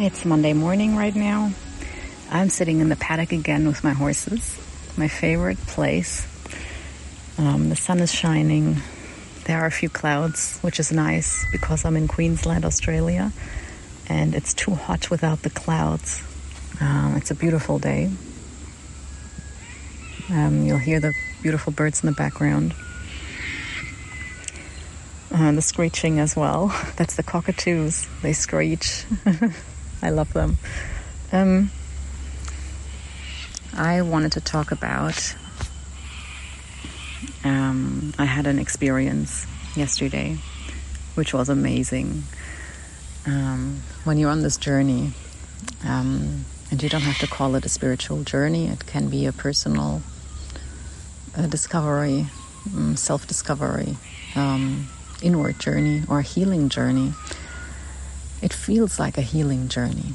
It's Monday morning right now. I'm sitting in the paddock again with my horses. My favorite place. The sun is shining. There are a few clouds, which is nice because I'm in Queensland, Australia, and it's too hot without the clouds. It's a beautiful day. You'll hear the beautiful birds in the background. The screeching as well. That's the cockatoos. They screech. I love them. I wanted to talk about I had an experience yesterday which was amazing. When you're on this journey, and you don't have to call it a spiritual journey, it can be a personal discovery, self-discovery, inward journey or a healing journey. It feels like a healing journey.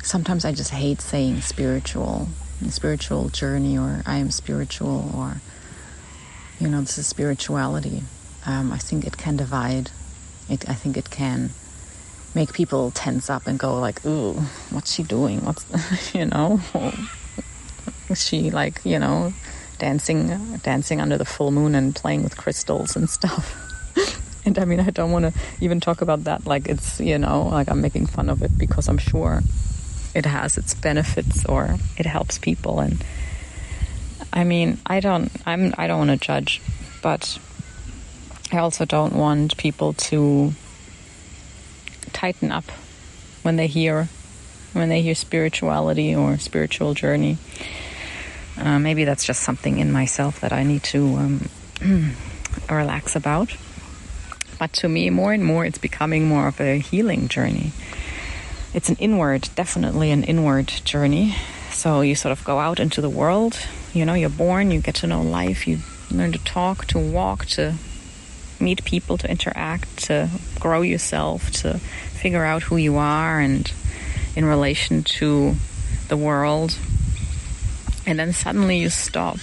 Sometimes I just hate saying spiritual journey, or I am spiritual, or this is spirituality. I think it can divide. I think it can make people tense up and go like, ooh, what's she doing? What's is she dancing under the full moon and playing with crystals and stuff? And I don't want to even talk about that like it's, like I'm making fun of it, because I'm sure it has its benefits or it helps people. And I don't want to judge, but I also don't want people to tighten up when they hear spirituality or spiritual journey. Maybe that's just something in myself that I need to relax about. But to me, more and more, it's becoming more of a healing journey. It's definitely an inward journey. So you sort of go out into the world. You're born, you get to know life, you learn to talk, to walk, to meet people, to interact, to grow yourself, to figure out who you are and in relation to the world. And then suddenly you stop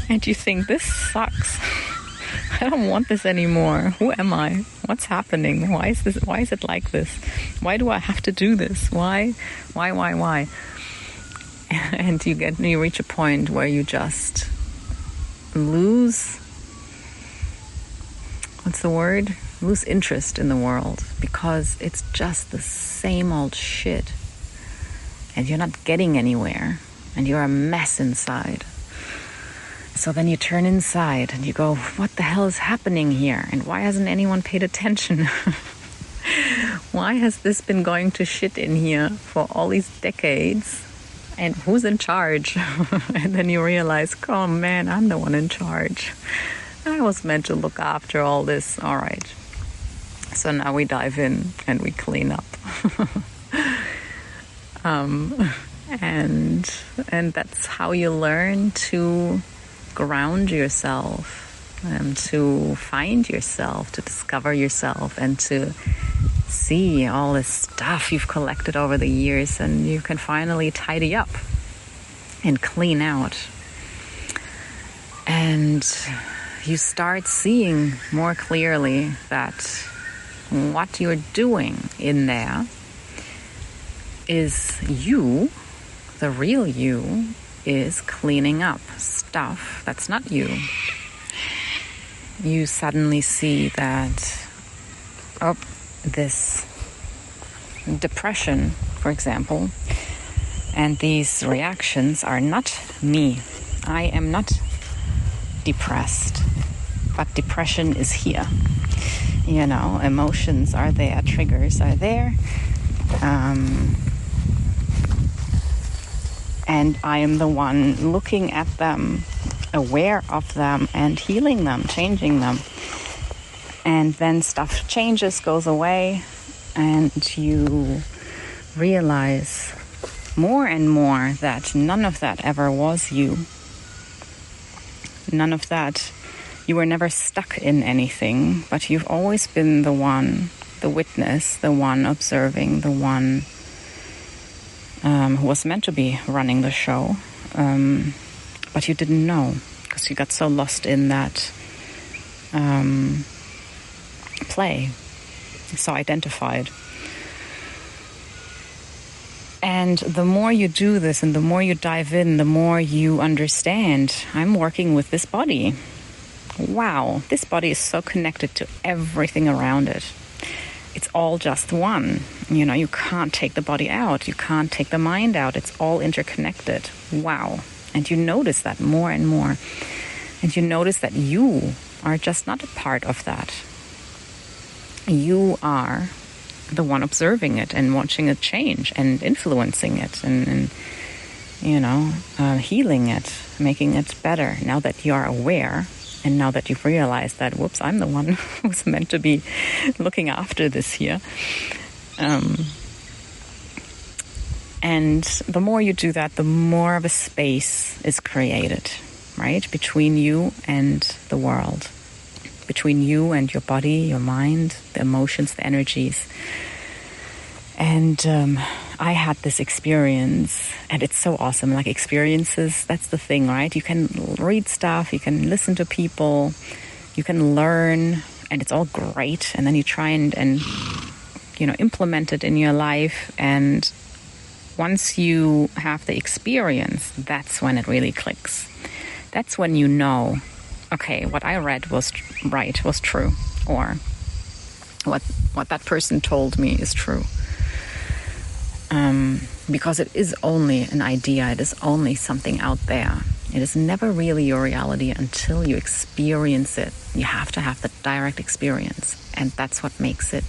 and you think, this sucks. I don't want this anymore. Who am I? What's happening? Why is it like this? Why do I have to do this? Why? And you reach a point where you just lose, lose interest in the world, because it's just the same old shit. And you're not getting anywhere, and you're a mess inside. So then you turn inside and you go, what the hell is happening here? And why hasn't anyone paid attention? Why has this been going to shit in here for all these decades? And who's in charge? And then you realize, oh man, I'm the one in charge. I was meant to look after all this. All right. So now we dive in and we clean up. And that's how you learn to ground yourself, to find yourself, to discover yourself, and to see all this stuff you've collected over the years, and you can finally tidy up and clean out. And you start seeing more clearly that what you're doing in there is you, the real you, is cleaning up stuff that's not you. You suddenly see that, this depression, for example, and these reactions are not me. I am not depressed, but depression is here. Emotions are there, triggers are there. And I am the one looking at them, aware of them, and healing them, changing them. And then stuff changes, goes away, and you realize more and more that none of that ever was you. None of that. You were never stuck in anything, but you've always been the one, the witness, the one observing, the one who was meant to be running the show, but you didn't know because you got so lost in that play. so identified. And the more you do this and the more you dive in, the more you understand, I'm working with this body. Wow, this body is so connected to everything around it. It's all just one. You know, you can't take the body out. You can't take the mind out. It's all interconnected. Wow. And you notice that more and more. And you notice that you are just not a part of that. You are the one observing it and watching it change and influencing it and healing it, making it better. Now that you are aware and now that you've realized that, whoops, I'm the one who's meant to be looking after this here. And the more you do that, the more of a space is created, right? Between you and the world. Between you and your body, your mind, the emotions, the energies. And I had this experience, and it's so awesome. Like experiences, that's the thing, right? You can read stuff, you can listen to people, you can learn, and it's all great. And then you try and implement it in your life. And once you have the experience, that's when it really clicks. That's when you know, okay, what I read was right, was true, or what that person told me is true. Because it is only an idea, it is only something out there. It is never really your reality until you experience it. You have to have the direct experience, and that's what makes it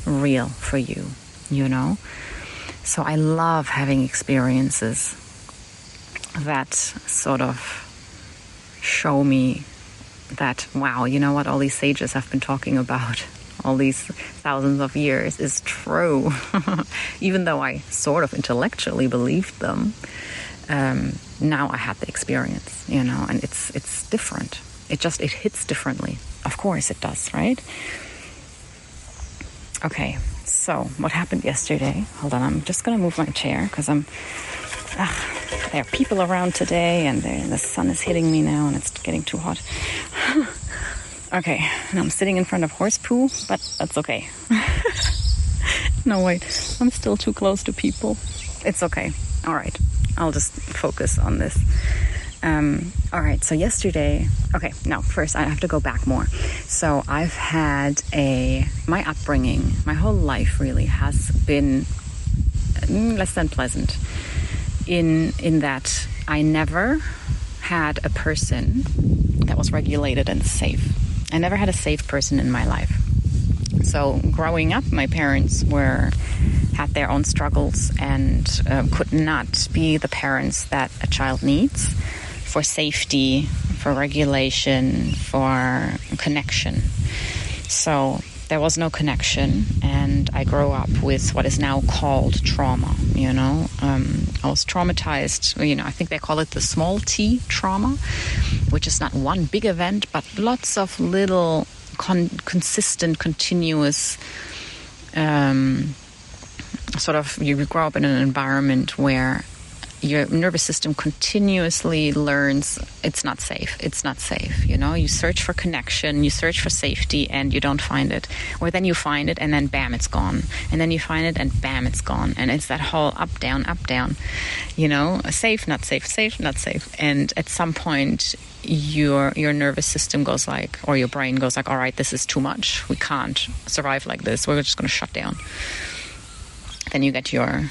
real for you, you know? So I love having experiences that sort of show me that, wow, you know what all these sages have been talking about all these thousands of years is true. Even though I sort of intellectually believed them, now I had the experience, you know, and it's different. It hits differently. Of course it does, right? Okay, so what happened yesterday? Hold on, I'm just going to move my chair because there are people around today and the sun is hitting me now and it's getting too hot. Okay, and I'm sitting in front of horse poo, but that's okay. No, wait, I'm still too close to people. It's okay. All right, I'll just focus on this. All right, so yesterday, okay, now first I have to go back more. So I've had my upbringing, my whole life really has been less than pleasant in that I never had a person that was regulated and safe. I never had a safe person in my life. So growing up, my parents had their own struggles and could not be the parents that a child needs for safety, for regulation, for connection. So there was no connection, and I grew up with what is now called trauma, you know. I was traumatized, you know, I think they call it the small t trauma, which is not one big event, but lots of little consistent, continuous, sort of, you grow up in an environment where your nervous system continuously learns it's not safe, you know. You search for connection, you search for safety, and you don't find it. Or then you find it, and then bam, it's gone. And then you find it, and bam, it's gone. And it's that whole up, down, you know, safe, not safe, safe, not safe. And at some point, your nervous system goes like, or your brain goes like, all right, this is too much. We can't survive like this. We're just going to shut down. Then you get your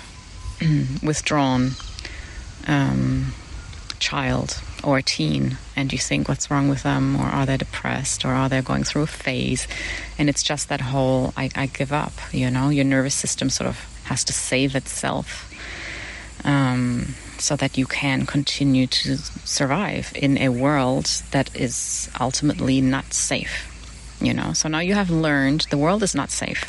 withdrawn child or teen, and you think, what's wrong with them, or are they depressed, or are they going through a phase? And it's just that whole I give up, you know. Your nervous system sort of has to save itself so that you can continue to survive in a world that is ultimately not safe, you know. So now you have learned the world is not safe.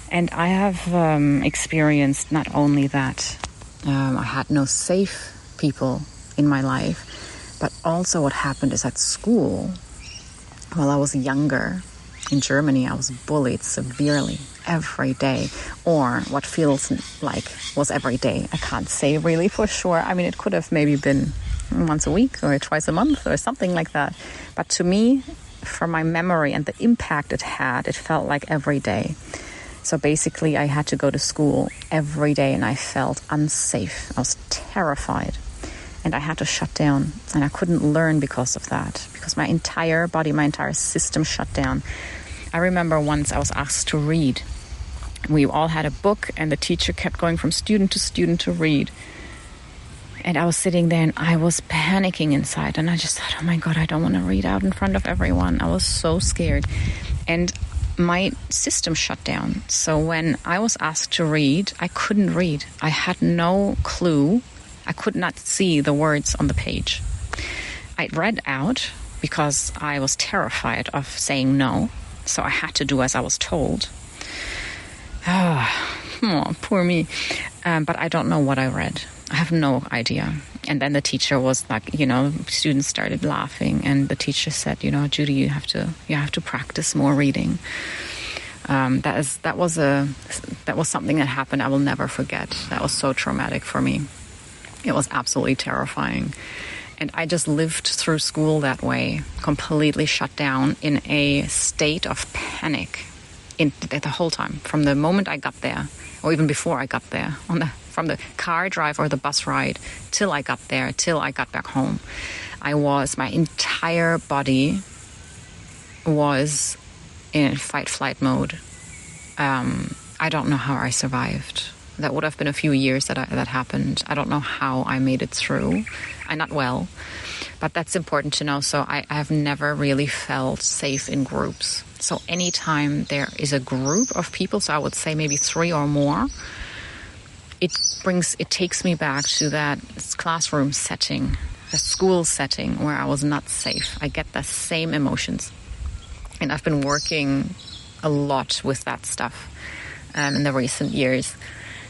And I have experienced not only that I had no safe people in my life, but also what happened is at school, while I was younger, in Germany, I was bullied severely every day, or what feels like was every day. I can't say really for sure. I mean, it could have maybe been once a week or twice a month or something like that. But to me, from my memory and the impact it had, it felt like every day. So basically, I had to go to school every day and I felt unsafe. I was terrified and I had to shut down, and I couldn't learn because of that, because my entire body, my entire system shut down. I remember once I was asked to read. We all had a book and the teacher kept going from student to read. And I was sitting there and I was panicking inside, and I just thought, oh my God, I don't want to read out in front of everyone. I was so scared. And my system shut down. So when I was asked to read, I couldn't read. I had no clue. I could not see the words on the page. I read out because I was terrified of saying no. So I had to do as I was told. Oh, poor me. But I don't know what I read. I have no idea. And then the teacher was like, students started laughing, and the teacher said, Judy, you have to practice more reading. That was something that happened I will never forget. That was so traumatic for me. It was absolutely terrifying. And I just lived through school that way, completely shut down in a state of panic the whole time, from the moment I got there, or even before I got there, from the car drive or the bus ride till I got there, till I got back home. My entire body was in fight-flight mode. I don't know how I survived. That would have been a few years that happened. I don't know how I made it through. I'm not well, but that's important to know. So I have never really felt safe in groups. So anytime there is a group of people, so I would say maybe 3 or more, it takes me back to that classroom setting, the school setting where I was not safe. I get the same emotions. And I've been working a lot with that stuff in the recent years.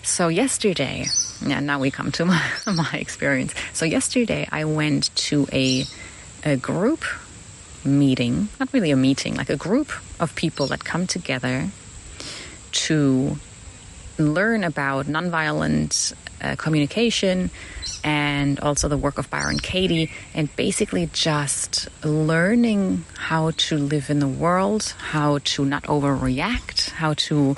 So yesterday, now we come to my experience. So yesterday I went to a group meeting, not really a meeting, like a group of people that come together to learn about nonviolent communication and also the work of Byron Katie, and basically just learning how to live in the world, how to not overreact, how to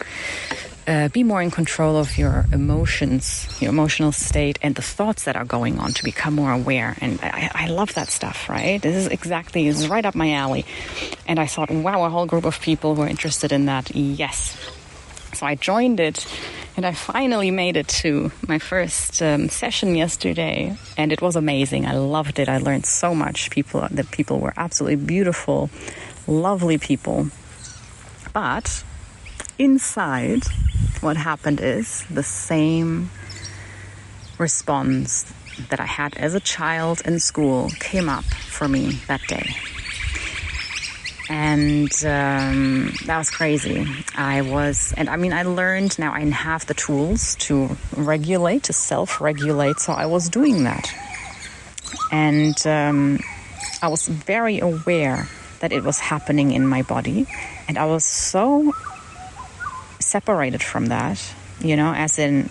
be more in control of your emotions, your emotional state, and the thoughts that are going on, to become more aware. And I love that stuff, right? This is right up my alley. And I thought, wow, a whole group of people were interested in that. Yes. So I joined it, and I finally made it to my first session yesterday, and it was amazing. I loved it. I learned so much. The people were absolutely beautiful, lovely people. But inside, what happened is the same response that I had as a child in school came up for me that day. And that was crazy. I learned now I have the tools to regulate, to self-regulate. So I was doing that. And I was very aware that it was happening in my body. And I was so separated from that, as in,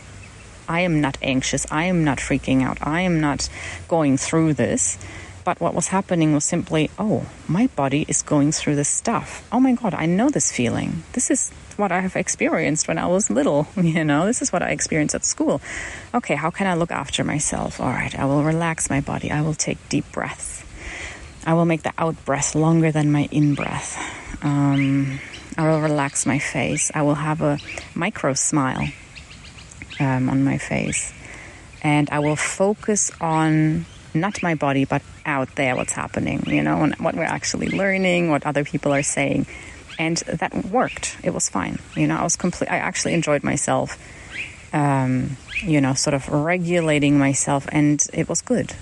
I am not anxious. I am not freaking out. I am not going through this. But what was happening was simply, oh, my body is going through this stuff. Oh my God, I know this feeling. This is what I have experienced when I was little. This is what I experienced at school. Okay, how can I look after myself? All right, I will relax my body. I will take deep breaths. I will make the out breath longer than my in breath. I will relax my face. I will have a micro smile on my face. And I will focus on not my body, but out there, what's happening, and what we're actually learning, what other people are saying. And that worked. It was fine. I actually enjoyed myself, sort of regulating myself, and it was good.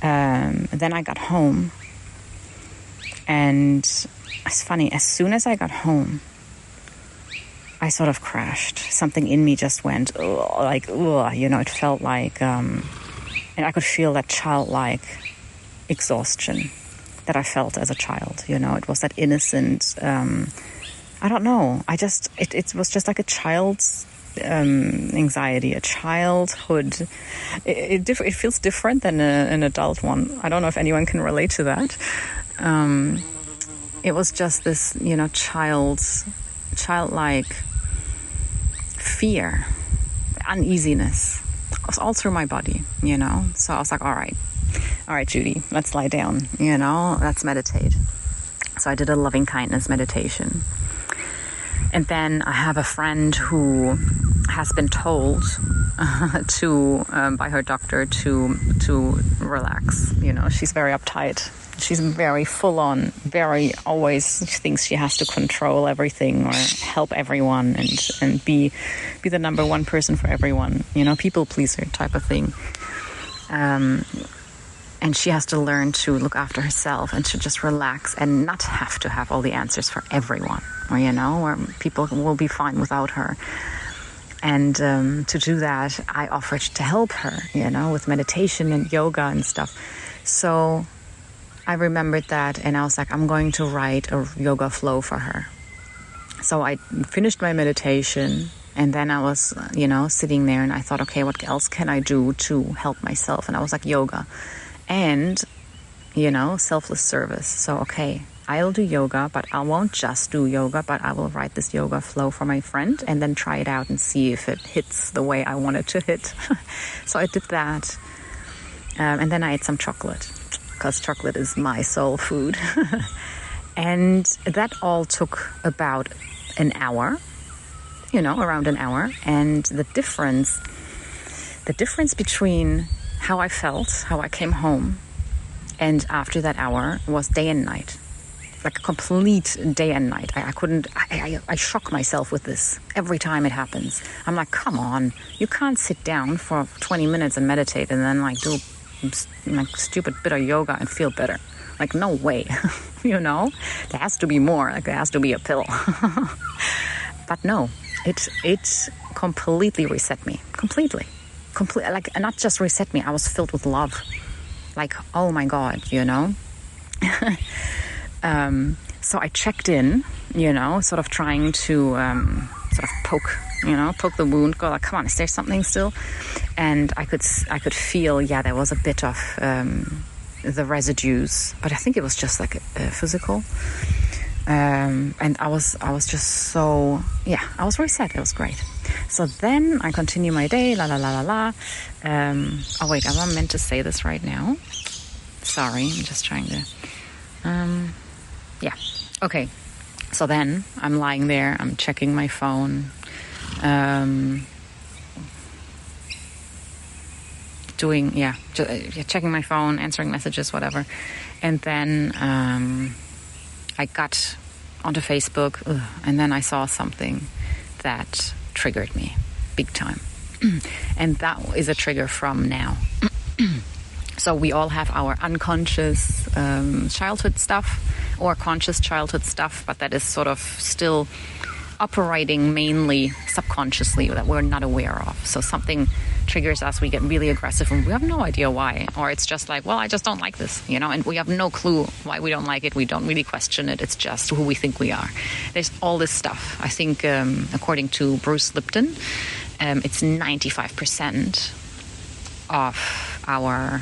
Then I got home, and it's funny, as soon as I got home, I sort of crashed. Something in me just went, it felt like, and I could feel that childlike exhaustion that I felt as a child. It was that innocent, I don't know. It was just like a child's anxiety, a childhood. It feels different than an adult one. I don't know if anyone can relate to that. it was just this, childlike fear, uneasiness. It was all through my body, So I was like, all right, Judy, let's lie down, let's meditate. So I did a loving kindness meditation. And then I have a friend who has been told by her doctor to relax. She's very uptight. She's very full on, very always thinks she has to control everything or help everyone and be the number one person for everyone. People pleaser type of thing. And she has to learn to look after herself and to just relax and not have to have all the answers for everyone, or people will be fine without her. And to do that, I offered to help her, with meditation and yoga and stuff. So I remembered that, and I was like, I'm going to write a yoga flow for her. So I finished my meditation, and then I was, sitting there, and I thought, okay, what else can I do to help myself? And I was like, yoga. And, selfless service. So, okay, I'll do yoga, but I won't just do yoga, but I will write this yoga flow for my friend and then try it out and see if it hits the way I want it to hit. So I did that. And then I ate some chocolate, because chocolate is my soul food. And that all took about an hour, around an hour. And the difference between how I felt, how I came home, and after that hour was day and night. Like a complete day and night. I shock myself with this every time it happens. I'm like, come on, you can't sit down for 20 minutes and meditate and then do stupid bit of yoga and feel better. Like, no way. There has to be more. Like, there has to be a pill. But no, it completely reset me. Completely, like, not just reset me, I was filled with love. Like, oh my God, So I checked in, sort of trying to poke the wound, go like, come on, is there something still? And I could feel, there was a bit of the residues, but I think it was just like physical. And I was just so, I was reset. It was great. So then I continue my day, la la la la la. Oh wait, am I meant to say this right now? Sorry, I'm just trying to. Okay. So then I'm lying there. I'm checking my phone. Checking my phone, answering messages, whatever. And then I got onto Facebook, and then I saw something that triggered me big time. And that is a trigger from now. So we all have our unconscious childhood stuff or conscious childhood stuff, but that is sort of still operating mainly subconsciously that we're not aware of. So something triggers us, we get really aggressive and we have no idea why. Or it's just like, well, I just don't like this, and we have no clue why we don't like it. We don't really question it. It's just who we think we are. There's all this stuff. I think according to Bruce Lipton, it's 95% of our,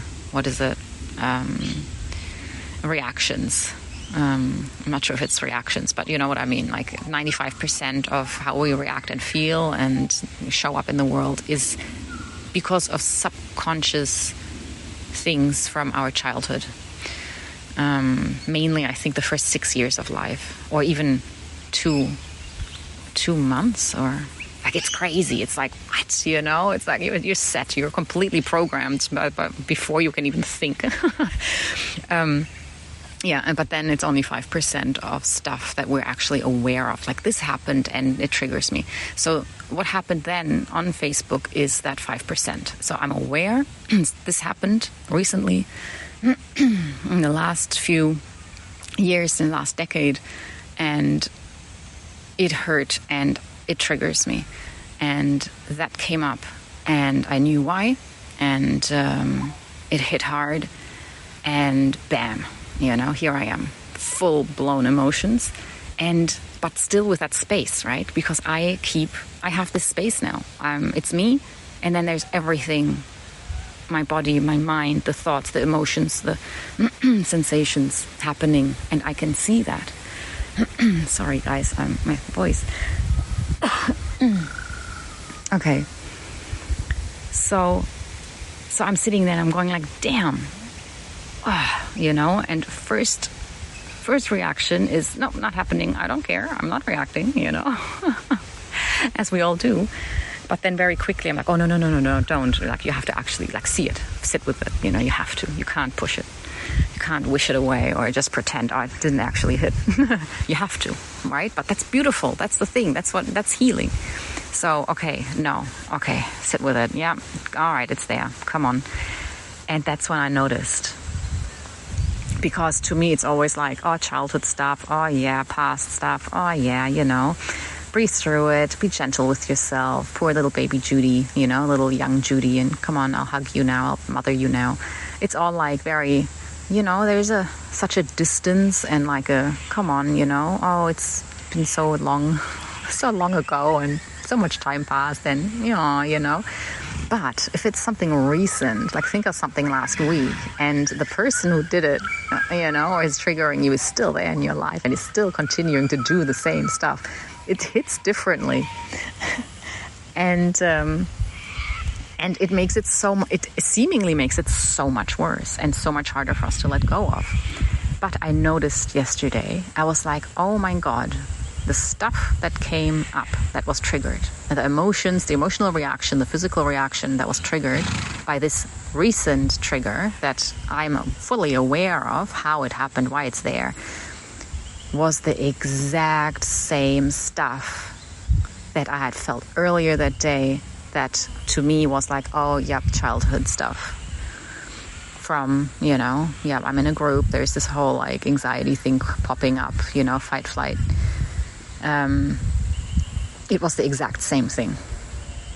reactions. I'm not sure if it's reactions, but you know what I mean. Like 95% of how we react and feel and show up in the world is because of subconscious things from our childhood. Mainly, I think the first 6 years of life, or even 2 months, or like it's crazy. It's like, what? It's like you're set. You're completely programmed but before you can even think. But then it's only 5% of stuff that we're actually aware of. Like, this happened and it triggers me. So what happened then on Facebook is that 5%. So I'm aware this happened recently in the last few years, in the last decade, and it hurt and it triggers me. And that came up and I knew why, and it hit hard, and bam. Here I am, full-blown emotions, but still with that space, right? Because I have this space now. It's me, and then there's everything, my body, my mind, the thoughts, the emotions, the sensations happening, and I can see that. Sorry, guys, my voice. Okay. So I'm sitting there and I'm going like, damn, and first reaction is, no, not happening. I don't care. I'm not reacting, as we all do. But then very quickly I'm like, oh, no, don't. Like, you have to actually see it, sit with it. You have to. You can't push it. You can't wish it away or just pretend, it didn't actually hit. You have to, right? But that's beautiful. That's the thing. That's healing. So, sit with it. Yeah, all right, it's there. Come on. And that's when I noticed. Because to me, it's always like, childhood stuff. Oh, yeah, past stuff. Oh, yeah, breathe through it. Be gentle with yourself. Poor little baby Judy, little young Judy. And come on, I'll hug you now. I'll mother you now. It's all like very, there's such a distance and like come on, it's been so long ago and so much time passed and, But if it's something recent, like think of something last week and the person who did it, or is triggering you is still there in your life and is still continuing to do the same stuff, it hits differently. And it makes it it seemingly makes it so much worse and so much harder for us to let go of. But I noticed yesterday, I was like, oh my God, the stuff that came up, that was triggered, the emotions, the emotional reaction, the physical reaction that was triggered by this recent trigger that I'm fully aware of how it happened, why it's there, was the exact same stuff that I had felt earlier that day that to me was like, oh, yep, childhood stuff. From, I'm in a group, there's this whole like anxiety thing popping up, fight, flight. It was the exact same thing.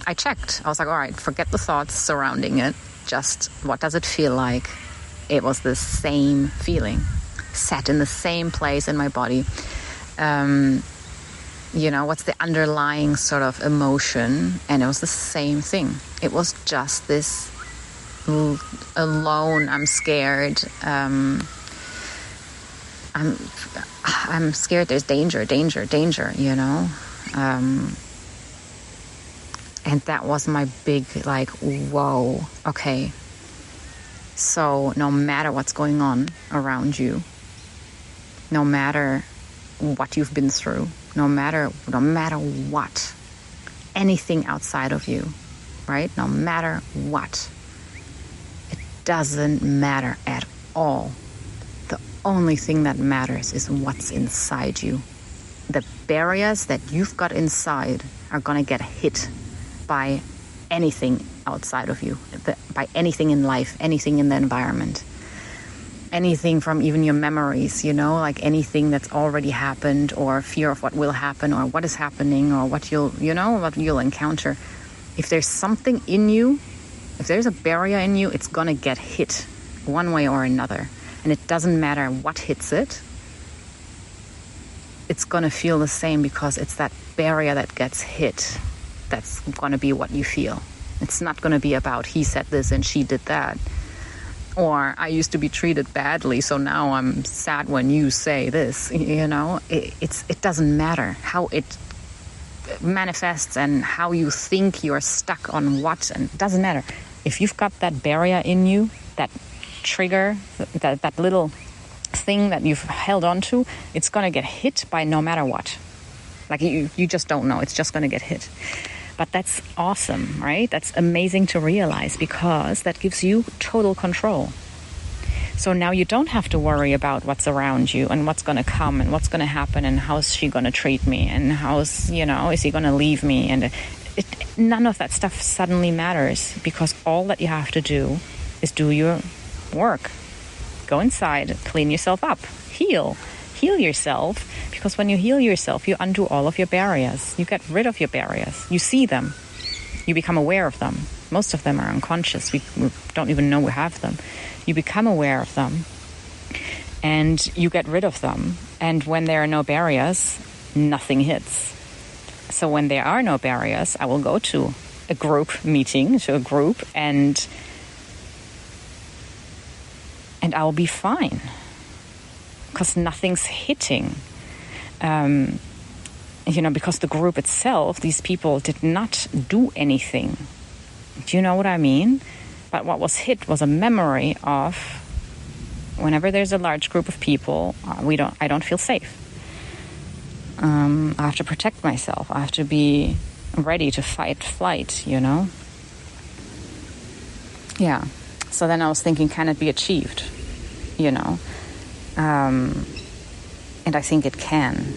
I checked. I was like, all right, forget the thoughts surrounding it. Just what does it feel like? It was the same feeling, sat in the same place in my body. What's the underlying sort of emotion? And it was the same thing. It was just this alone, I'm scared. I'm scared there's danger, and that was my big, like, whoa, okay. So no matter what's going on around you, no matter what you've been through, no matter what, anything outside of you, right? No matter what, it doesn't matter at all. The only thing that matters is what's inside you. The barriers that you've got inside are going to get hit by anything outside of you, by anything in life, anything in the environment, anything from even your memories, like anything that's already happened, or fear of what will happen or what is happening or what you'll encounter. If there's something in you, if there's a barrier in you, it's going to get hit one way or another. And it doesn't matter what hits it. It's going to feel the same because it's that barrier that gets hit that's going to be what you feel. It's not going to be about he said this and she did that. Or I used to be treated badly, so now I'm sad when you say this. It doesn't matter how it manifests and how you think you're stuck on what, and it doesn't matter. If you've got that barrier in you, that trigger, that little thing that you've held on to, it's going to get hit by no matter what. Like you just don't know. It's just going to get hit. But that's awesome, right? That's amazing to realize because that gives you total control. So now you don't have to worry about what's around you and what's going to come and what's going to happen and how's she going to treat me and is he going to leave me? And none of that stuff suddenly matters because all that you have to do is do your work. Go inside, clean yourself up, heal yourself, because when you heal yourself, you undo all of your barriers. You get rid of your barriers. You see them. You become aware of them. Most of them are unconscious. We don't even know we have them. You become aware of them and you get rid of them. And when there are no barriers, nothing hits. So when there are no barriers, I will go to a group meeting, to a group, and I'll be fine because nothing's hitting. because the group itself, these people did not do anything. Do you know what I mean? But what was hit was a memory of whenever there's a large group of people, I don't feel safe. I have to protect myself. I have to be ready to fight, flight, Yeah. So then I was thinking, can it be achieved? And I think it can.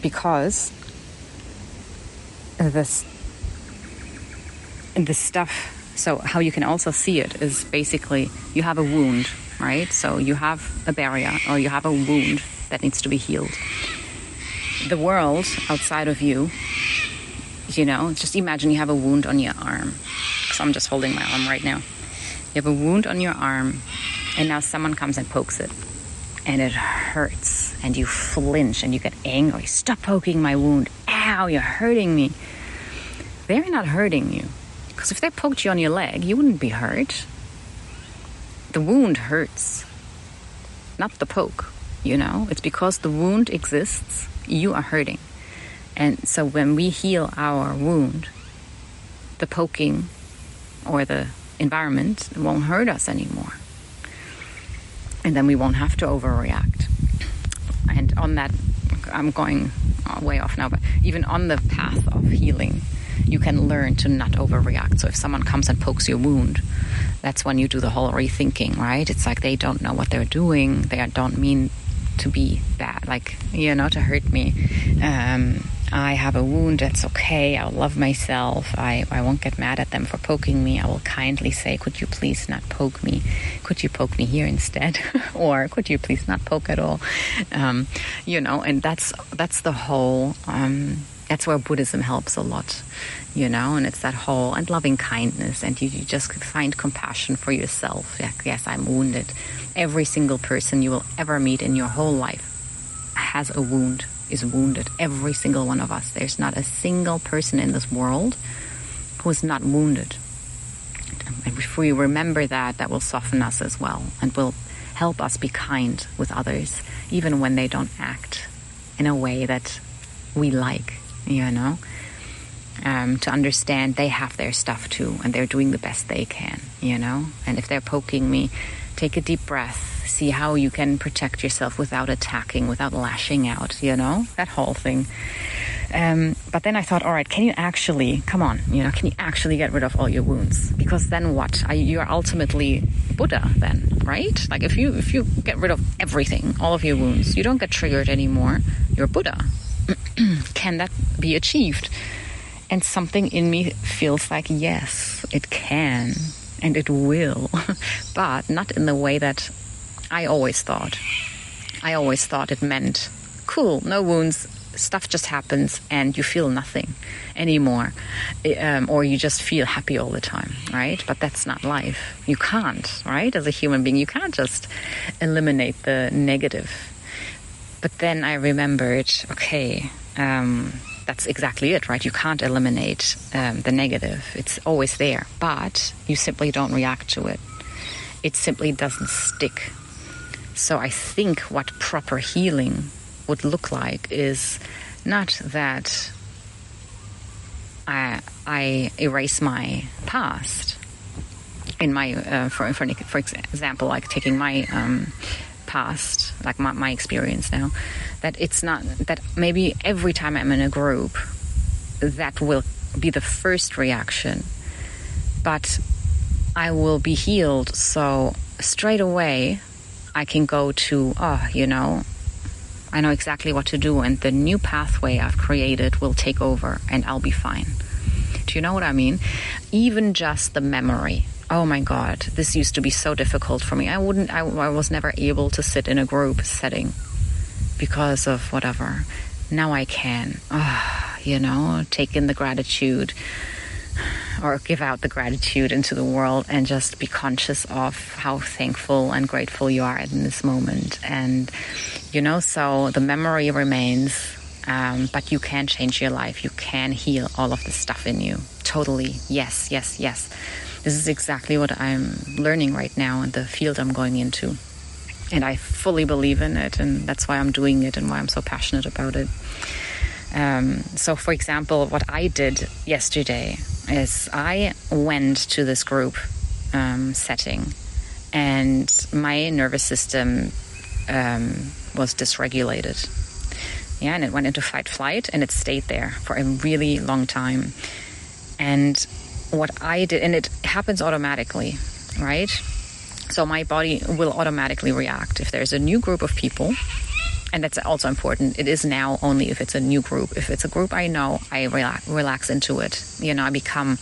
Because this stuff, so how you can also see it is basically you have a wound, right? So you have a barrier or you have a wound that needs to be healed. The world outside of you, just imagine you have a wound on your arm. So I'm just holding my arm right now. You have a wound on your arm and now someone comes and pokes it. And it hurts, and you flinch, and you get angry. Stop poking my wound. Ow, you're hurting me. They're not hurting you. Because if they poked you on your leg, you wouldn't be hurt. The wound hurts, not the poke, It's because the wound exists, you are hurting. And so when we heal our wound, the poking or the environment won't hurt us anymore. And then we won't have to overreact. And on that, I'm going way off now, but even on the path of healing, you can learn to not overreact. So if someone comes and pokes your wound, that's when you do the whole rethinking, right? It's like they don't know what they're doing. They don't mean to be bad, to hurt me. I have a wound, that's okay. I'll love myself. I won't get mad at them for poking me. I will kindly say, could you please not poke me? Could you poke me here instead? Or could you please not poke at all? And that's the whole, that's where Buddhism helps a lot, and it's that whole, and loving kindness, and you just find compassion for yourself. Yes, I'm wounded. Every single person you will ever meet in your whole life has a wound, is wounded. Every single one of us. There's not a single person in this world who is not wounded. And if we remember that, that will soften us as well and will help us be kind with others, even when they don't act in a way that we like, to understand they have their stuff too and they're doing the best they can, and if they're poking me, take a deep breath. See how you can protect yourself without attacking, without lashing out, that whole thing. But then I thought, all right, can you actually get rid of all your wounds? Because then what? You're ultimately Buddha then, right? Like if you get rid of everything, all of your wounds, you don't get triggered anymore. You're Buddha. Can that be achieved? And something in me feels like, yes, it can. And it will, but not in the way that I always thought. I always thought it meant, cool, no wounds, stuff just happens and you feel nothing anymore. Or you just feel happy all the time, right? But that's not life. You can't, right? As a human being, you can't just eliminate the negative. But then I remembered, okay, that's exactly it, right? You can't eliminate the negative. It's always there, but you simply don't react to it. It simply doesn't stick. So I think what proper healing would look like is not that I erase my past. In my, for example, like taking my past, like my experience now, that it's not that maybe every time I'm in a group that will be the first reaction, but I will be healed, so straight away I can go to I know exactly what to do, and the new pathway I've created will take over and I'll be fine. Do you know what I mean? Even just the memory. Oh my God, this used to be so difficult for me. I was never able to sit in a group setting because of whatever. Now I can, take in the gratitude or give out the gratitude into the world and just be conscious of how thankful and grateful you are in this moment. And, so the memory remains, but you can change your life. You can heal all of the stuff in you. Totally. Yes, yes, yes. This is exactly what I'm learning right now in the field I'm going into. And I fully believe in it, and that's why I'm doing it and why I'm so passionate about it. So, for example, what I did yesterday is I went to this group setting, and my nervous system was dysregulated. Yeah, and it went into fight-flight, and it stayed there for a really long time. And what I did, and it happens automatically, right? So my body will automatically react if there's a new group of people. And that's also important. It is now only if it's a new group. If it's a group I know, I relax into it. I become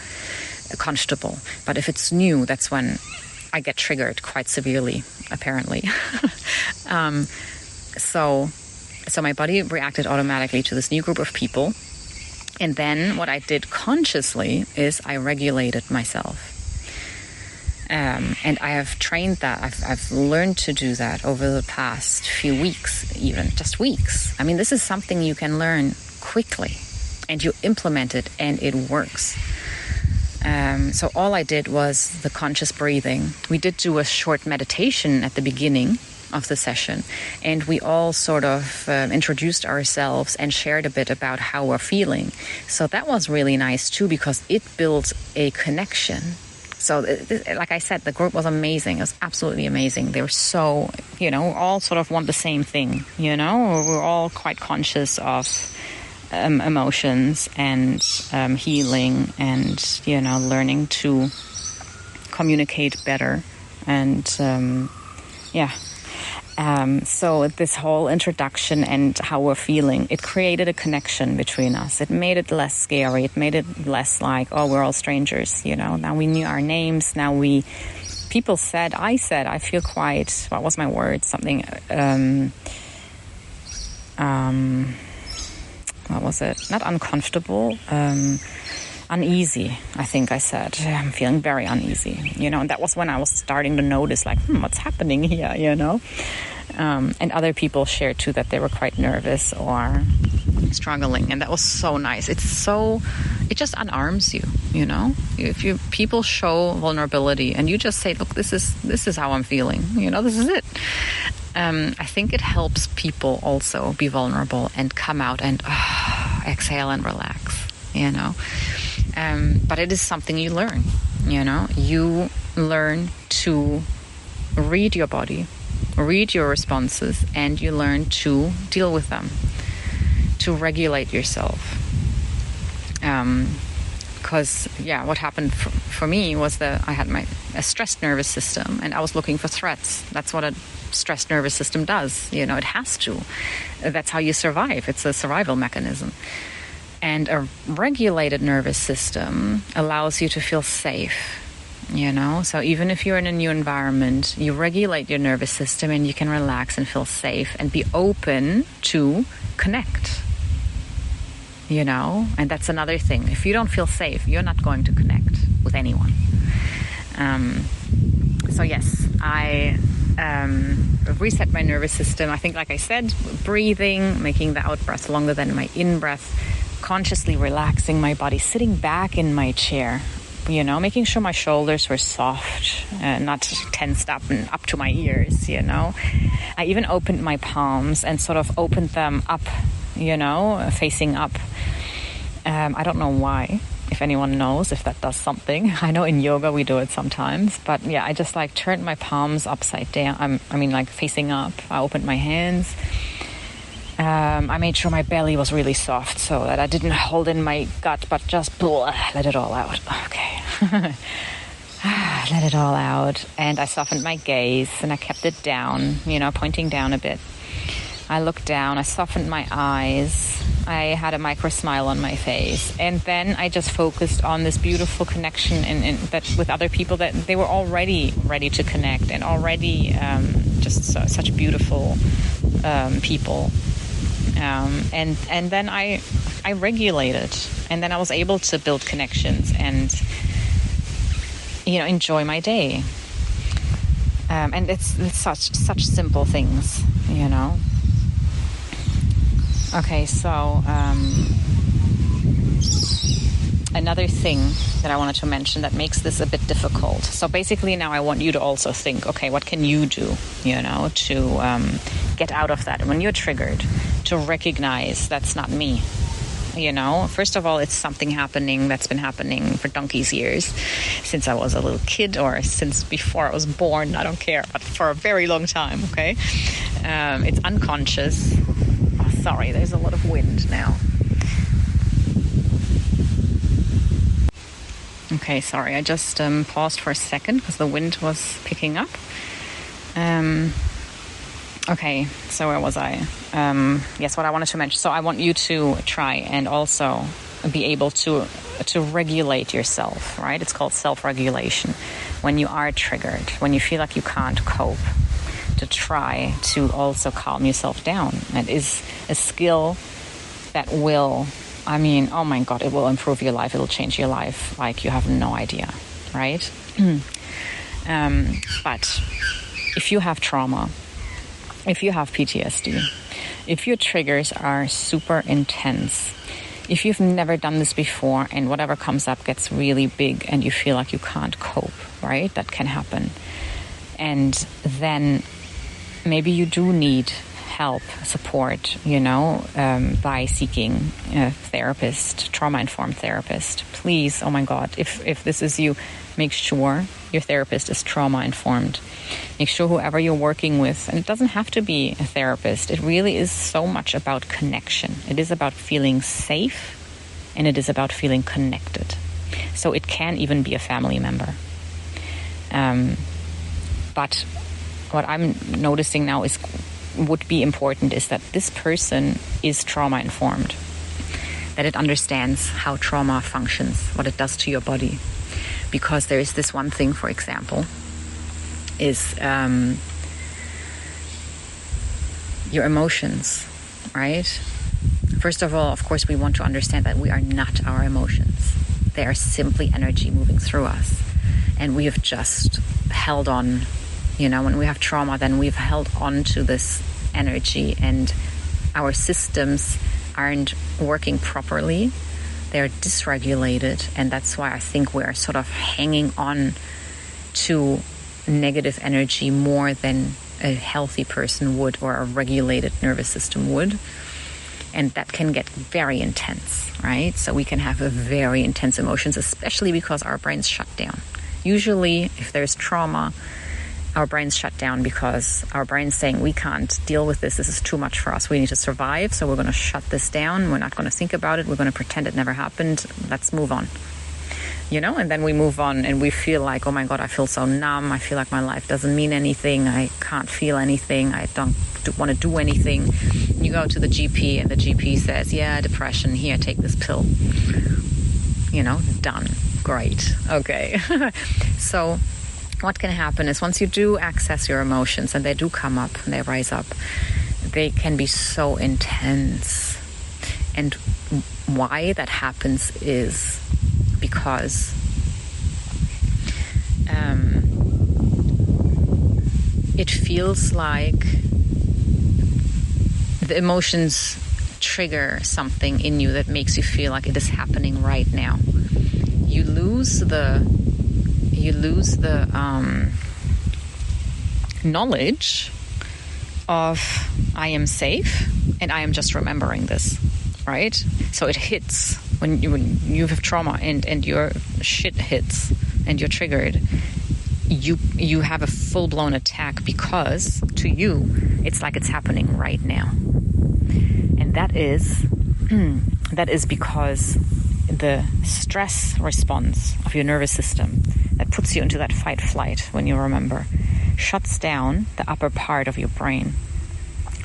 comfortable. But if it's new, that's when I get triggered quite severely, apparently. So my body reacted automatically to this new group of people. And then what I did consciously is I regulated myself. And I have trained that. I've learned to do that over the past few weeks, even just weeks. I mean, this is something you can learn quickly, and you implement it, and it works. So all I did was the conscious breathing. We did do a short meditation at the beginning of the session, and we all sort of introduced ourselves and shared a bit about how we're feeling. So that was really nice too, because it built a connection. So, like I said, the group was amazing. It was absolutely amazing. They were so, all sort of want the same thing, We're all quite conscious of emotions and healing and, learning to communicate better. And, so this whole introduction and how we're feeling, it created a connection between us. It made it less scary. It made it less like, oh, we're all strangers, Now we knew our names. Now people said, I feel quite, what was my word? Something, what was it? Not uncomfortable, uneasy, I think I said. I'm feeling very uneasy, and that was when I was starting to notice, like, what's happening here, and other people shared too that they were quite nervous or struggling, and that was so nice. It just unarms you, If people show vulnerability and you just say, look, this is how I'm feeling, this is it. I think it helps people also be vulnerable and come out and exhale and relax, But it is something you learn, You learn to read your body, read your responses, and you learn to deal with them, to regulate yourself. Because, what happened for me was that I had a stressed nervous system, and I was looking for threats. That's what a stressed nervous system does. It has to. That's how you survive. It's a survival mechanism. And a regulated nervous system allows you to feel safe, So even if you're in a new environment, you regulate your nervous system and you can relax and feel safe and be open to connect, And that's another thing. If you don't feel safe, you're not going to connect with anyone. So yes, I reset my nervous system. I think, like I said, breathing, making the out breath longer than my in breath, consciously relaxing my body, sitting back in my chair, making sure my shoulders were soft, not tensed up and up to my ears, I even opened my palms and sort of opened them up, facing up. I don't know why, if anyone knows if that does something. I know in yoga we do it sometimes, but I just turned my palms upside down. Facing up. I opened my hands. I made sure my belly was really soft so that I didn't hold in my gut, but just let it all out. Okay. Let it all out. And I softened my gaze and I kept it down, pointing down a bit. I looked down, I softened my eyes. I had a micro smile on my face. And then I just focused on this beautiful connection that with other people, that they were already ready to connect and already such beautiful people. And then I regulated, and then I was able to build connections and enjoy my day. And it's such simple things, Okay, so another thing that I wanted to mention that makes this a bit difficult. So basically now I want you to also think, okay, what can you do, to get out of that? And when you're triggered, to recognize that's not me. First of all, it's something happening that's been happening for donkey's years, since I was a little kid or since before I was born, I don't care, but for a very long time, okay? It's unconscious. Oh, sorry, there's a lot of wind now. Okay, sorry, I just paused for a second because the wind was picking up. Okay, so where was I? Yes, what I wanted to mention. So I want you to try and also be able to regulate yourself, right? It's called self-regulation. When you are triggered, when you feel like you can't cope, to try to also calm yourself down. It is a skill that will, oh my God, it will improve your life. It'll change your life like you have no idea, right? But if you have trauma, if you have PTSD, if your triggers are super intense, if you've never done this before and whatever comes up gets really big and you feel like you can't cope, right? That can happen. And then maybe you do need help, support, by seeking a therapist, trauma-informed therapist. Please, oh my God, if this is you, make sure your therapist is trauma-informed. Make sure whoever you're working with, and it doesn't have to be a therapist, it really is so much about connection. It is about feeling safe, and it is about feeling connected. So it can even be a family member. But what I'm noticing now would be important is that this person is trauma-informed, that it understands how trauma functions, what it does to your body. Because there is this one thing, for example, is your emotions, right? First of all, of course, we want to understand that we are not our emotions. They are simply energy moving through us. And we have just held on, when we have trauma, then we've held on to this energy and our systems aren't working properly. They're dysregulated, and that's why I think we're sort of hanging on to negative energy more than a healthy person would or a regulated nervous system would. And that can get very intense, right? So we can have a very intense emotions, especially because our brains shut down. Usually, if there's trauma, our brains shut down because our brain's saying, we can't deal with this. This is too much for us. We need to survive. So we're going to shut this down. We're not going to think about it. We're going to pretend it never happened. Let's move on. And then we move on and we feel like, oh my God, I feel so numb. I feel like my life doesn't mean anything. I can't feel anything. I don't want to do anything. You go to the GP and the GP says, yeah, depression, here, take this pill. Done. Great. Okay. So what can happen is once you do access your emotions and they do come up and they rise up, they can be so intense. And why that happens is because it feels like the emotions trigger something in you that makes you feel like it is happening right now. You lose the knowledge of I am safe and I am just remembering this, right? So it hits when you have trauma and your shit hits and you're triggered. You have a full-blown attack because to you it's like it's happening right now, and that is because the stress response of your nervous system that puts you into that fight-flight, when you remember, shuts down the upper part of your brain.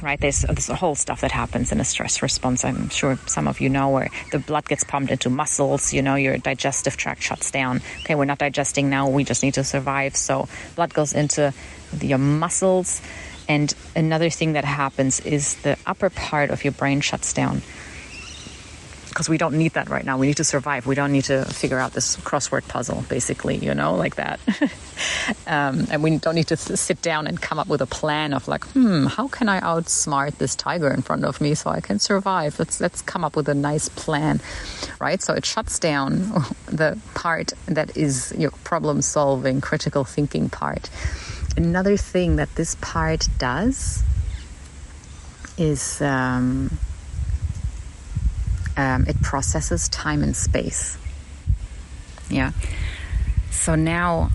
Right, there's a whole stuff that happens in a stress response. I'm sure some of you know, where the blood gets pumped into muscles, your digestive tract shuts down. Okay, we're not digesting now, we just need to survive. So blood goes into your muscles. And another thing that happens is the upper part of your brain shuts down because we don't need that right now. We need to survive. We don't need to figure out this crossword puzzle, basically, like that. And we don't need to sit down and come up with a plan of like, how can I outsmart this tiger in front of me so I can survive? Let's come up with a nice plan, right? So it shuts down the part that is your problem-solving, critical thinking part. Another thing that this part does is it processes time and space. Yeah. So now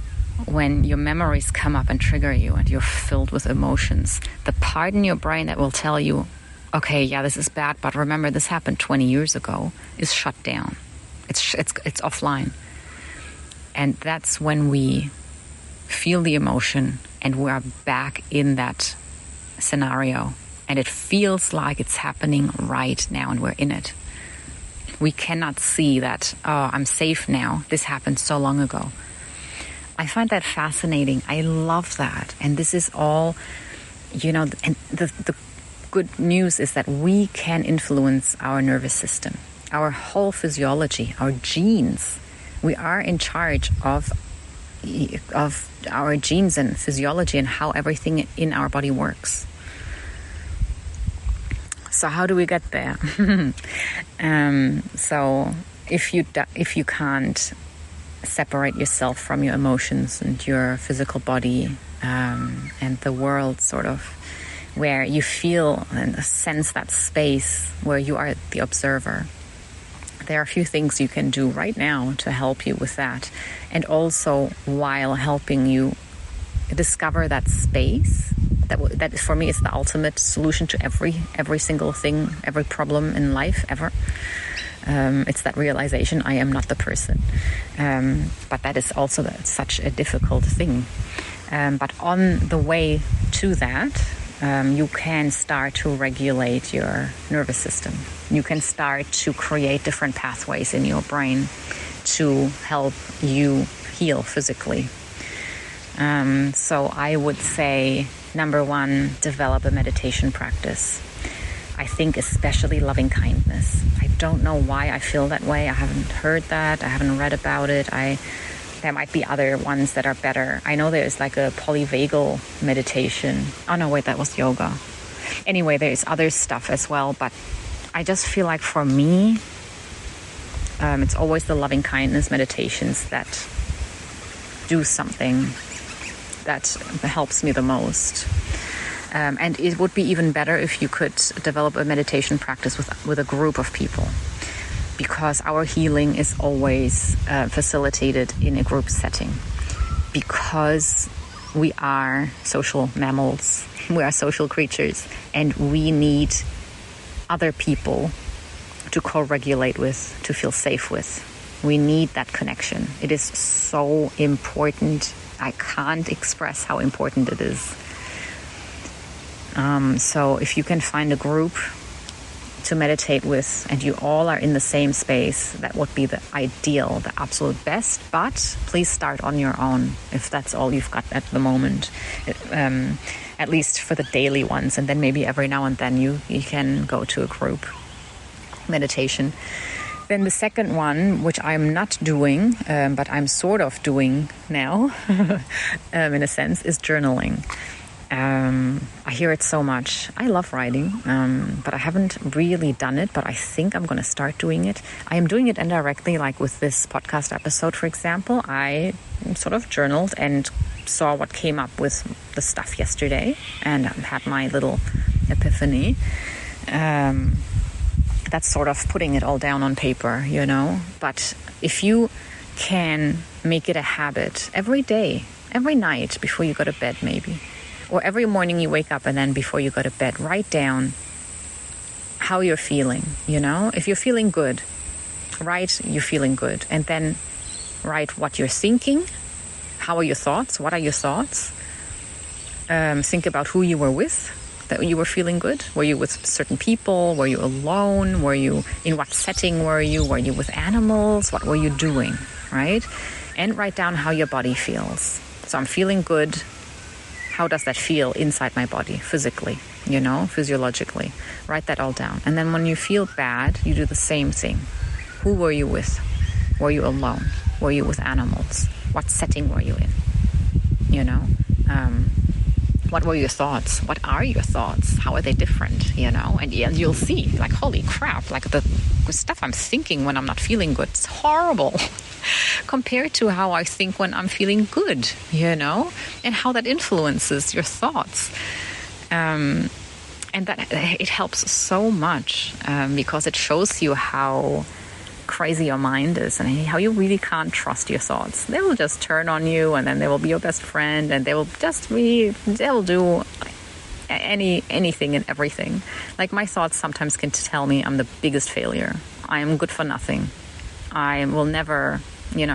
when your memories come up and trigger you and you're filled with emotions, the part in your brain that will tell you, okay, yeah, this is bad, but remember this happened 20 years ago, is shut down. It's offline. And that's when we feel the emotion and we are back in that scenario. And it feels like it's happening right now and we're in it. We cannot see that, oh, I'm safe now. This happened so long ago. I find that fascinating. I love that. And this is all, and the good news is that we can influence our nervous system, our whole physiology, our genes. We are in charge of our genes and physiology and how everything in our body works. So how do we get there? So if you can't separate yourself from your emotions and your physical body and the world, sort of, where you feel and sense that space where you are the observer, there are a few things you can do right now to help you with that, and also while helping you discover that space. That for me is the ultimate solution to every single thing, every problem in life ever. It's that realization, I am not the person. But that is also such a difficult thing. But on the way to that, you can start to regulate your nervous system. You can start to create different pathways in your brain to help you heal physically. So I would say, number one, develop a meditation practice. I think especially loving kindness. I don't know why I feel that way. I haven't heard that. I haven't read about it. There might be other ones that are better. I know there's like a polyvagal meditation. Oh no, wait, that was yoga. Anyway, there's other stuff as well. But I just feel like for me, it's always the loving kindness meditations that do something that helps me the most. And it would be even better if you could develop a meditation practice with a group of people, because our healing is always facilitated in a group setting, because we are social mammals, we are social creatures, and we need other people to co-regulate with, to feel safe with. We need that connection. It is so important. I can't express how important it is. So if you can find a group to meditate with and you all are in the same space, that would be the ideal, the absolute best. But please start on your own if that's all you've got at the moment, at least for the daily ones. And then maybe every now and then you can go to a group meditation. Then the second one, which I'm not doing, but I'm sort of doing now, in a sense, is journaling. I hear it so much. I love writing, but I haven't really done it, but I think I'm going to start doing it. I am doing it indirectly, like with this podcast episode, for example. I sort of journaled and saw what came up with the stuff yesterday and had my little epiphany. That's sort of putting it all down on paper, But if you can make it a habit every day, every night before you go to bed maybe, or every morning you wake up and then before you go to bed, write down how you're feeling, If you're feeling good, write you're feeling good. And then write what you're thinking. How are your thoughts? What are your thoughts? Think about who you were with, that you were feeling good. Were you with certain people? Were you alone? Were you in what setting were you? Were you with animals? What were you doing, right? And write down how your body feels. So I'm feeling good. How does that feel inside my body, physically, physiologically? Write that all down. And then when you feel bad, you do the same thing. Who were you with? Were you alone? Were you with animals? What setting were you in? What were your thoughts? What are your thoughts? How are they different? And you'll see, like, holy crap, like the stuff I'm thinking when I'm not feeling good, it's horrible compared to how I think when I'm feeling good, and how that influences your thoughts. And that it helps so much because it shows you how crazy your mind is and how you really can't trust your thoughts. They will just turn on you, and then they will be your best friend, and they'll do anything and everything. Like, my thoughts sometimes can tell me I'm the biggest failure. I am good for nothing. I will never,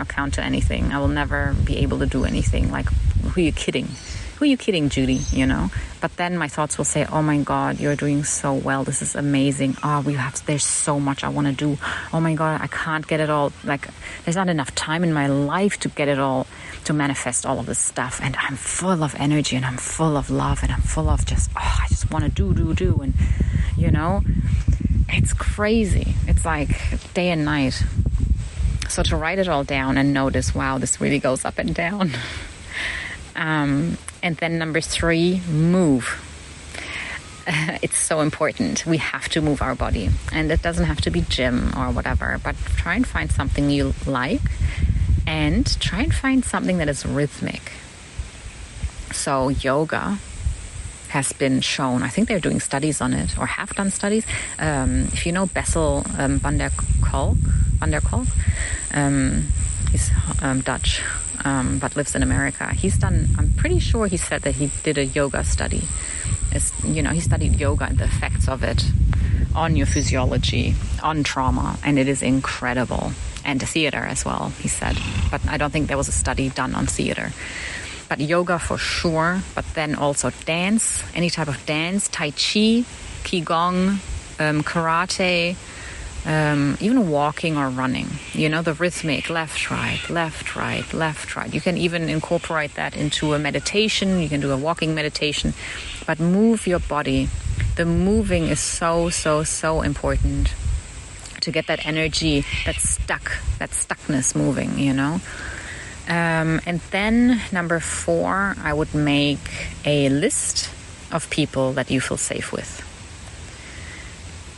count to anything. I will never be able to do anything. Like, who are you kidding? Who are you kidding, Judy? But then my thoughts will say, oh my God, you're doing so well. This is amazing. There's so much I want to do. Oh my God, I can't get it all. Like, there's not enough time in my life to get it all, to manifest all of this stuff. And I'm full of energy, and I'm full of love, and I'm full of I just want to do. And, it's crazy. It's like day and night. So to write it all down and notice, wow, this really goes up and down. And then number 3, move. It's so important. We have to move our body. And it doesn't have to be gym or whatever, but try and find something you like, and try and find something that is rhythmic. So yoga has been shown, I think they're doing studies on it, or have done studies. If you know Bessel van der Kolk, he's Dutch. But lives in America. I'm pretty sure he said that he did a yoga study. He studied yoga and the effects of it on your physiology, on trauma, and it is incredible. And theater as well, he said. But I don't think there was a study done on theater. But yoga for sure, but then also dance, any type of dance, tai chi, qigong, karate, even walking or running, the rhythmic left, right. You can even incorporate that into a meditation. You can do a walking meditation, but move your body. The moving is so, so, so important to get that energy, that stuckness moving, And then number 4, I would make a list of people that you feel safe with.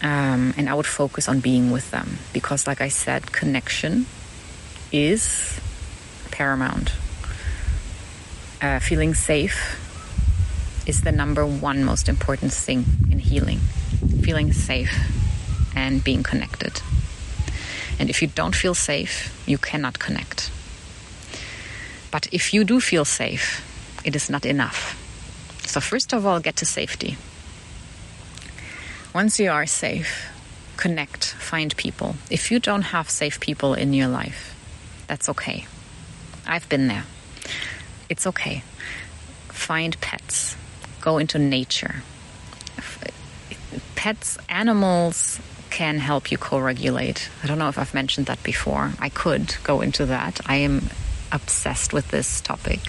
And I would focus on being with them because, like I said, connection is paramount. Feeling safe is the number 1 most important thing in healing. Feeling safe and being connected. And if you don't feel safe, you cannot connect. But if you do feel safe, it is not enough. So first of all, get to safety. Once you are safe, connect, find people. If you don't have safe people in your life, that's okay. I've been there. It's okay. Find pets. Go into nature. Pets, animals can help you co-regulate. I don't know if I've mentioned that before. I could go into that. I am obsessed with this topic.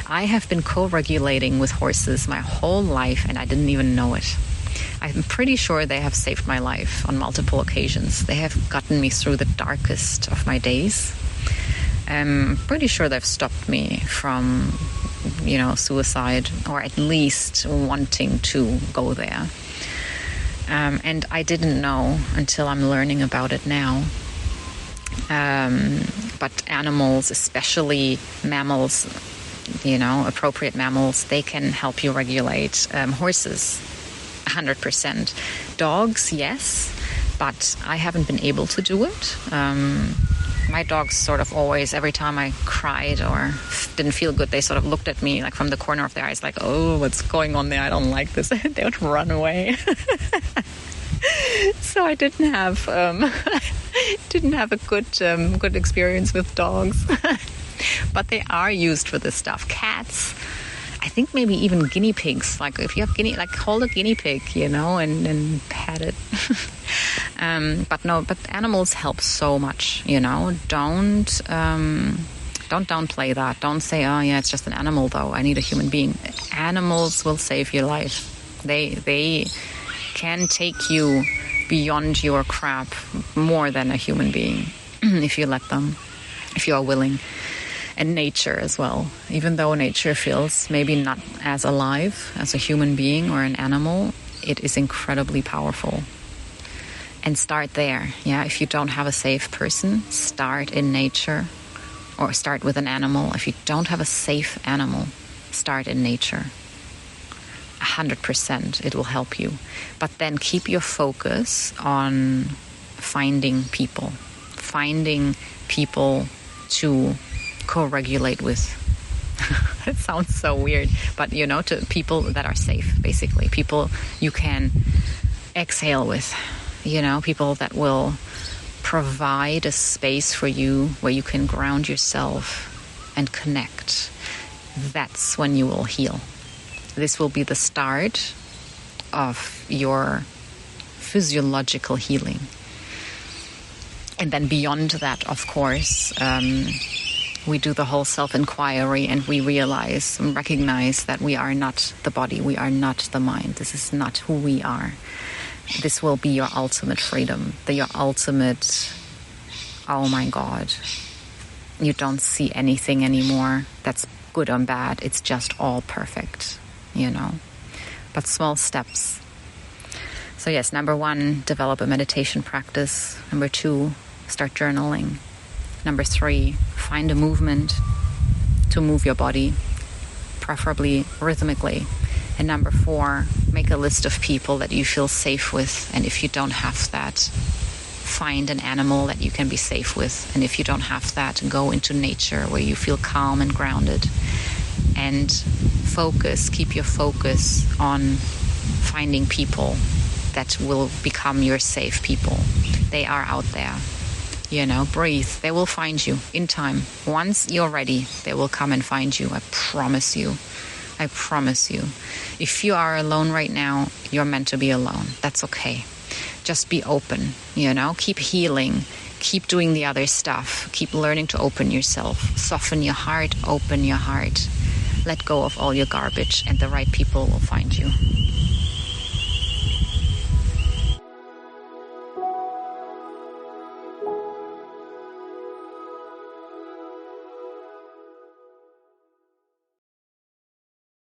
I have been co-regulating with horses my whole life, and I didn't even know it. I'm pretty sure they have saved my life on multiple occasions. They have gotten me through the darkest of my days. I'm pretty sure they've stopped me from, suicide, or at least wanting to go there. And I didn't know until I'm learning about it now. But animals, especially mammals, appropriate mammals, they can help you regulate. Horses, 100%. Dogs, yes, but I haven't been able to do it. My dogs sort of always, every time I cried or didn't feel good, they sort of looked at me like from the corner of their eyes, like, oh, what's going on there? I don't like this. They would run away. So I didn't have a good experience with dogs. But they are used for this stuff. Cats, I think maybe even guinea pigs. Like if you have hold a guinea pig, and pet it. But animals help so much, Don't downplay that. Don't say, oh yeah, it's just an animal though. I need a human being. Animals will save your life. They can take you beyond your crap more than a human being if you let them, if you are willing. And nature as well. Even though nature feels maybe not as alive as a human being or an animal, it is incredibly powerful. And start there. Yeah, if you don't have a safe person, start in nature or start with an animal. If you don't have a safe animal, start in nature. 100% it will help you. But then keep your focus on finding people to co-regulate with. It sounds so weird, but to people that are safe, basically. People you can exhale with, people that will provide a space for you where you can ground yourself and connect. That's when you will heal. This will be the start of your physiological healing. And then beyond that, of course, we do the whole self-inquiry and we realize and recognize that we are not the body, we are not the mind. This is not who we are. This will be your ultimate freedom, your ultimate, oh my God, you don't see anything anymore that's good or bad. It's just all perfect, But small steps. So yes, number 1, develop a meditation practice. Number 2, start journaling. Number 3, find a movement to move your body, preferably rhythmically. And number 4, make a list of people that you feel safe with. And if you don't have that, find an animal that you can be safe with. And if you don't have that, go into nature where you feel calm and grounded. And keep your focus on finding people that will become your safe people. They are out there. Breathe. They will find you in time. Once you're ready, they will come and find you. I promise you. I promise you. If you are alone right now, you're meant to be alone. That's okay. Just be open, Keep healing. Keep doing the other stuff. Keep learning to open yourself. Soften your heart. Open your heart. Let go of all your garbage and the right people will find you.